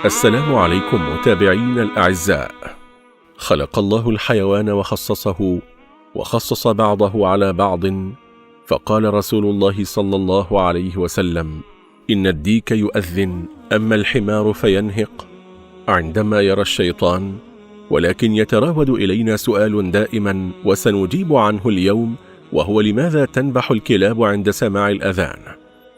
السلام عليكم متابعين الأعزاء. خلق الله الحيوان وخصص بعضه على بعض، فقال رسول الله صلى الله عليه وسلم: إن الديك يؤذن، أما الحمار فينهق عندما يرى الشيطان. ولكن يتراود إلينا سؤال دائما وسنجيب عنه اليوم، وهو: لماذا تنبح الكلاب عند سماع الأذان؟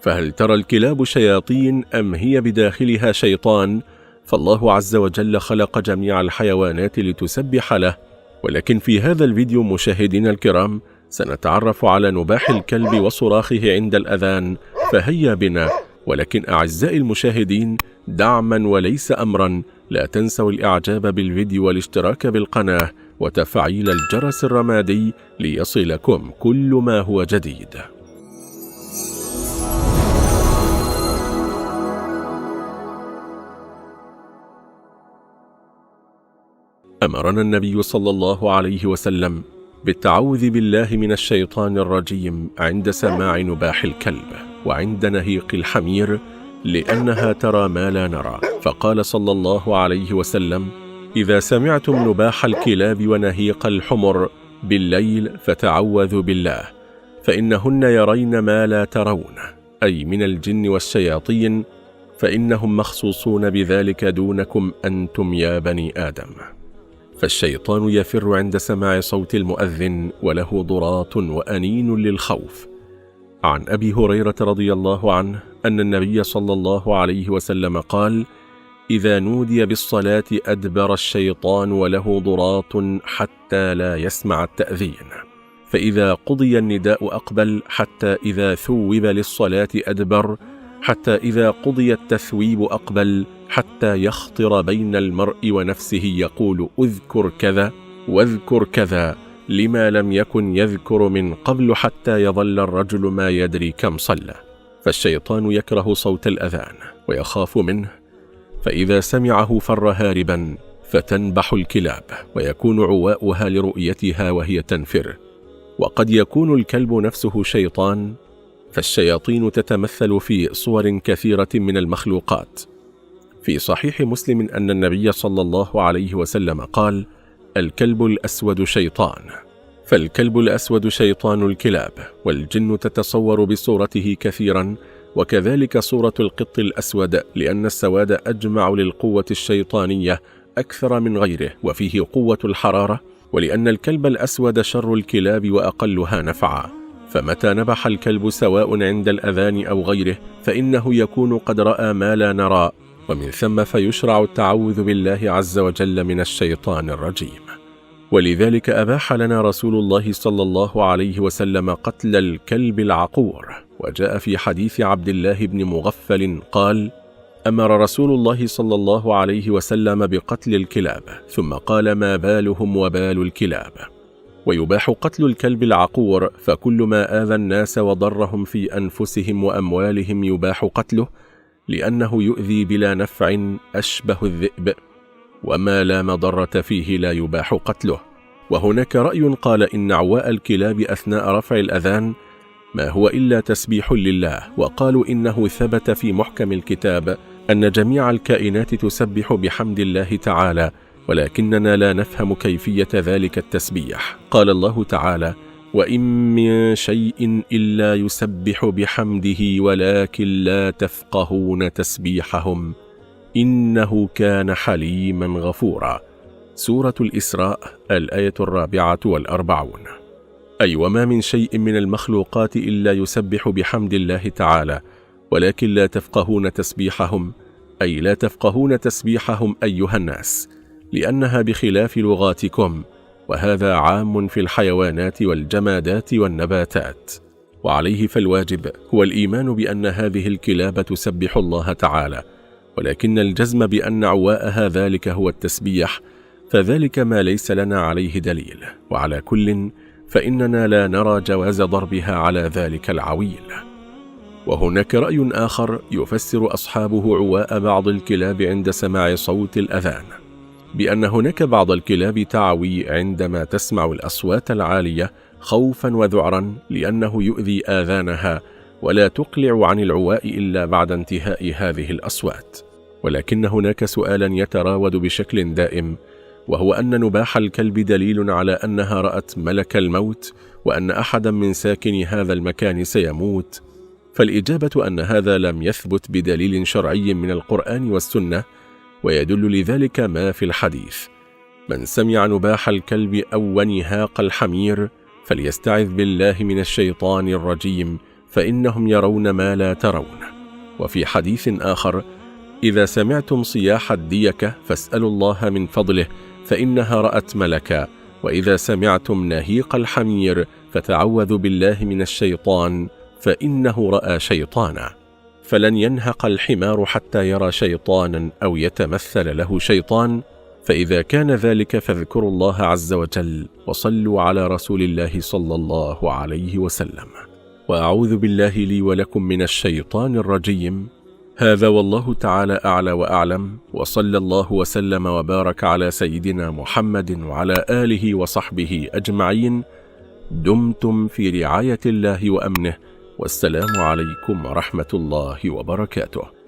فهل ترى الكلاب شياطين أم هي بداخلها شيطان؟ فالله عز وجل خلق جميع الحيوانات لتسبح له، ولكن في هذا الفيديو مشاهدينا الكرام سنتعرف على نباح الكلب وصراخه عند الأذان، فهيا بنا. ولكن أعزائي المشاهدين، دعما وليس أمرا، لا تنسوا الإعجاب بالفيديو والاشتراك بالقناة وتفعيل الجرس الرمادي ليصلكم كل ما هو جديد. أمرنا النبي صلى الله عليه وسلم بالتعوذ بالله من الشيطان الرجيم عند سماع نباح الكلب وعند نهيق الحمير، لأنها ترى ما لا نرى. فقال صلى الله عليه وسلم: إذا سمعتم نباح الكلاب ونهيق الحمر بالليل فتعوذوا بالله، فإنهن يرين ما لا ترون، أي من الجن والشياطين، فإنهم مخصوصون بذلك دونكم أنتم يا بني آدم. فالشيطان يفر عند سماع صوت المؤذن، وله ضراط وأنين للخوف. عن أبي هريرة رضي الله عنه أن النبي صلى الله عليه وسلم قال: إذا نودي بالصلاة أدبر الشيطان وله ضراط حتى لا يسمع التأذين، فإذا قضي النداء أقبل، حتى إذا ثوب للصلاة أدبر، حتى إذا قضي التثويب أقبل، حتى يخطر بين المرء ونفسه يقول: أذكر كذا واذكر كذا، لما لم يكن يذكر من قبل، حتى يظل الرجل ما يدري كم صلى. فالشيطان يكره صوت الأذان ويخاف منه، فإذا سمعه فر هاربا، فتنبح الكلاب ويكون عواؤها لرؤيتها وهي تنفر. وقد يكون الكلب نفسه شيطان، فالشياطين تتمثل في صور كثيرة من المخلوقات. في صحيح مسلم أن النبي صلى الله عليه وسلم قال: الكلب الأسود شيطان. فالكلب الأسود شيطان الكلاب، والجن تتصور بصورته كثيرا، وكذلك صورة القط الأسود، لأن السواد أجمع للقوة الشيطانية أكثر من غيره، وفيه قوة الحرارة، ولأن الكلب الأسود شر الكلاب وأقلها نفعا. فمتى نبح الكلب سواء عند الأذان أو غيره، فإنه يكون قد رأى ما لا نرى، ومن ثم فيشرع التعوذ بالله عز وجل من الشيطان الرجيم. ولذلك أباح لنا رسول الله صلى الله عليه وسلم قتل الكلب العقور. وجاء في حديث عبد الله بن مغفل قال: أمر رسول الله صلى الله عليه وسلم بقتل الكلاب، ثم قال: ما بالهم وبال الكلاب. ويباح قتل الكلب العقور، فكل ما آذى الناس وضرهم في أنفسهم وأموالهم يباح قتله، لأنه يؤذي بلا نفع أشبه الذئب، وما لا مضرة فيه لا يباح قتله. وهناك رأي قال إن عواء الكلاب أثناء رفع الأذان ما هو إلا تسبيح لله، وقالوا إنه ثبت في محكم الكتاب أن جميع الكائنات تسبح بحمد الله تعالى، ولكننا لا نفهم كيفية ذلك التسبيح. قال الله تعالى: وإن من شيء إلا يسبح بحمده ولكن لا تفقهون تسبيحهم إنه كان حليما غفورا. سورة الإسراء الآية 44. أي وما من شيء من المخلوقات إلا يسبح بحمد الله تعالى، ولكن لا تفقهون تسبيحهم، أي لا تفقهون تسبيحهم أيها الناس، لأنها بخلاف لغاتكم، وهذا عام في الحيوانات والجمادات والنباتات. وعليه فالواجب هو الإيمان بأن هذه الكلاب تسبح الله تعالى، ولكن الجزم بأن عواءها ذلك هو التسبيح، فذلك ما ليس لنا عليه دليل. وعلى كل فإننا لا نرى جواز ضربها على ذلك العويل. وهناك رأي آخر يفسر أصحابه عواء بعض الكلاب عند سماع صوت الأذان بأن هناك بعض الكلاب تعوي عندما تسمع الأصوات العالية خوفا وذعرا، لأنه يؤذي آذانها ولا تقلع عن العواء إلا بعد انتهاء هذه الأصوات. ولكن هناك سؤالا يتراود بشكل دائم، وهو أن نباح الكلب دليل على أنها رأت ملك الموت، وأن أحدا من ساكني هذا المكان سيموت. فالإجابة أن هذا لم يثبت بدليل شرعي من القرآن والسنة، ويدل لذلك ما في الحديث: من سمع نباح الكلب أو ونهاق الحمير فليستعذ بالله من الشيطان الرجيم، فإنهم يرون ما لا ترون. وفي حديث آخر: إذا سمعتم صياح الديكة فاسألوا الله من فضله فإنها رأت ملكا، وإذا سمعتم نهيق الحمير فتعوذوا بالله من الشيطان فإنه رأى شيطانا. فلن ينهق الحمار حتى يرى شيطانا أو يتمثل له شيطان، فإذا كان ذلك فاذكروا الله عز وجل وصلوا على رسول الله صلى الله عليه وسلم. وأعوذ بالله لي ولكم من الشيطان الرجيم. هذا والله تعالى أعلى وأعلم، وصلى الله وسلم وبارك على سيدنا محمد وعلى آله وصحبه أجمعين. دمتم في رعاية الله وأمنه، والسلام عليكم ورحمة الله وبركاته.